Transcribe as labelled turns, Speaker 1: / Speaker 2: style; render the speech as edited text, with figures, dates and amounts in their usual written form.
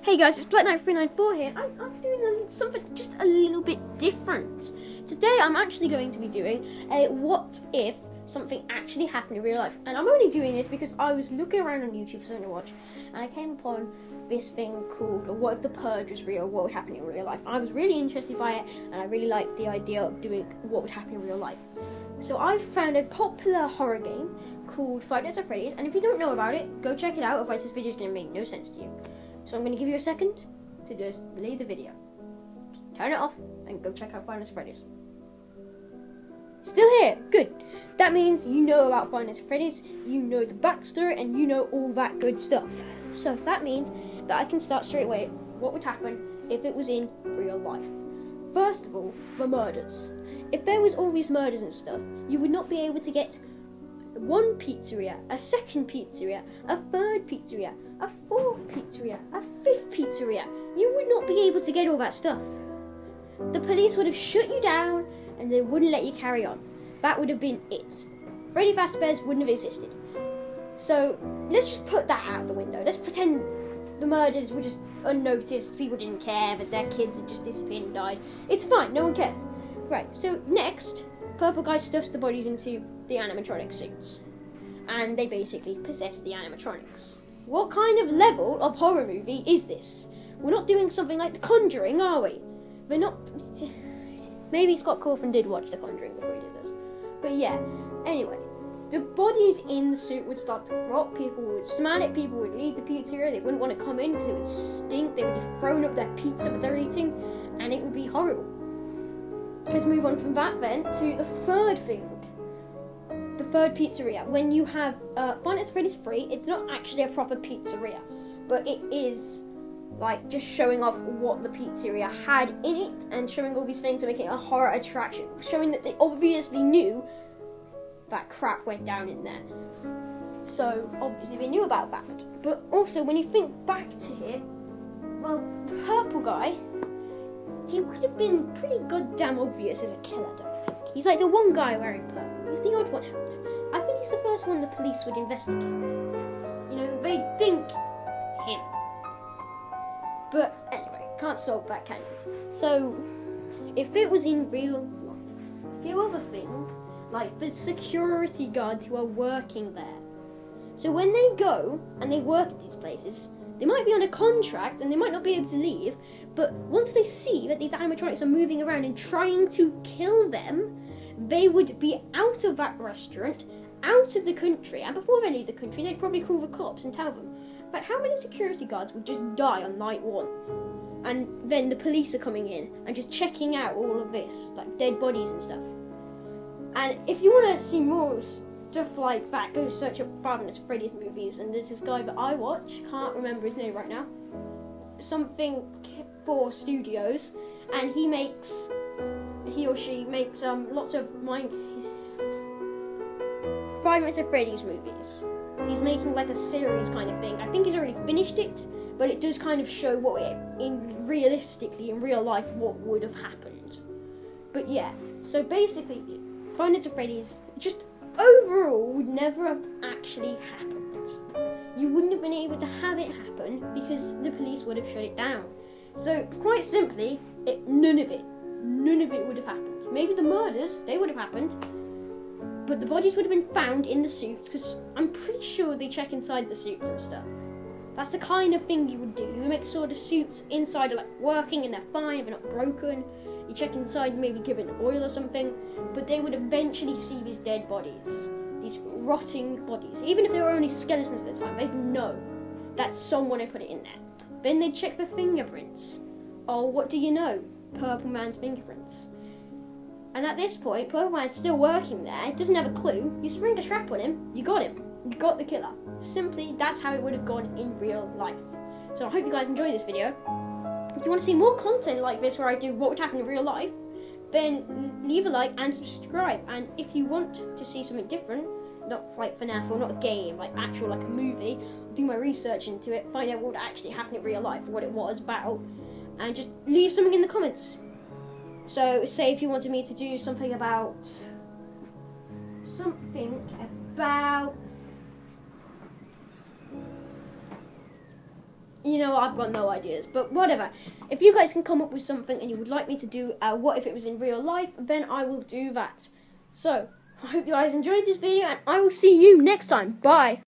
Speaker 1: Hey guys, it's Black9 394 here. I'm doing something just a little bit different. Today I'm actually going to be doing a what if something actually happened in real life. And I'm only doing this because I was looking around on YouTube for something to watch and I came upon this thing called what if the purge was real, what would happen in real life. I was really interested by it and I really liked the idea of doing what would happen in real life. So I found a popular horror game called Five Nights at Freddy's, and if you don't know about it, go check it out, otherwise this video is going to make no sense to you. So I'm going to give you a second to just delay the video, turn it off, and go check out Five Nights at Freddy's. Still here, good. That means you know about Five Nights at Freddy's, you know the backstory, and you know all that good stuff. So that means that I can start straight away. What would happen if it was in real life? First of all, the murders. If there was all these murders and stuff, you would not be able to get one pizzeria, a second pizzeria, a third pizzeria, a fourth pizzeria, a fifth pizzeria. You would not be able to get all that stuff. The police would have shut you down and they wouldn't let you carry on. That would have been it. Freddy Fazbear's wouldn't have existed. So let's just put that out the window. Let's pretend the murders were just unnoticed, people didn't care, that their kids had just disappeared and died. It's fine, no one cares. Right, so next, Purple Guy stuffs the bodies into the animatronic suits. And they basically possess the animatronics. What kind of level of horror movie is this? We're not doing something like The Conjuring, are we? We're not... Maybe Scott Cawthon did watch The Conjuring before he did this. But yeah, anyway. The bodies in the suit would start to rot, people would smell it, people would leave the pizzeria, they wouldn't want to come in because it would stink, they would be throwing up their pizza that they're eating, and it would be horrible. Let's move on from that then to the third thing. The third pizzeria. When you have Five Nights at Freddy's free, it's not actually a proper pizzeria, but it is like just showing off what the pizzeria had in it and showing all these things and making it a horror attraction, showing that they obviously knew that crap went down in there. So obviously they knew about that. But also when you think back to it, well, the Purple Guy, he would have been pretty goddamn obvious as a killer, don't you think? He's like the one guy wearing purple. He's the odd one out. I think he's the first one the police would investigate. You know, they'd think him. But anyway, can't solve that, can you? So, if it was in real life, a few other things, like the security guards who are working there. So when they go and they work at these places, they might be on a contract and they might not be able to leave, but once they see that these animatronics are moving around and trying to kill them, they would be out of that restaurant, out of the country, and before they leave the country, they'd probably call the cops and tell them. But how many security guards would just die on night one? And then the police are coming in and just checking out all of this, like dead bodies and stuff. And if you want to see more stuff like that, go search up Five Nights at Freddy's movies, and there's this guy that I watch, can't remember his name right now, something for studios, and he or she makes lots of Five Nights at Freddy's movies. He's making like a series kind of thing. I think he's already finished it, but it does kind of show what realistically in real life what would have happened. But yeah, so basically Five Nights at Freddy's just overall would never have actually happened. You wouldn't have been able to have it happen because the police would have shut it down. So quite simply, none of it would have happened. Maybe the murders, they would have happened, but the bodies would have been found in the suit, because I'm pretty sure they check inside the suits and stuff. That's the kind of thing you would do. You make sure the suits inside are like working and they're fine, they're not broken. You check inside, maybe give it oil or something, but they would eventually see these dead bodies, these rotting bodies. Even if they were only skeletons at the time, they'd know that someone had put it in there. Then they'd check the fingerprints. Oh, what do you know? Purple Man's fingerprints. And at this point, Purple Man's still working there, doesn't have a clue. You spring a trap on him, you got him. You got the killer. Simply, that's how it would have gone in real life. So I hope you guys enjoyed this video. If you want to see more content like this where I do what would happen in real life, then leave a like and subscribe. And if you want to see something different, not like FNAF or not a game, like actual like a movie, do my research into it, find out what would actually happen in real life, what it was about, and just leave something in the comments. So say if you wanted me to do something about you know, I've got no ideas, but whatever. If you guys can come up with something and you would like me to do what if it was in real life, then I will do that. So, I hope you guys enjoyed this video, and I will see you next time. Bye!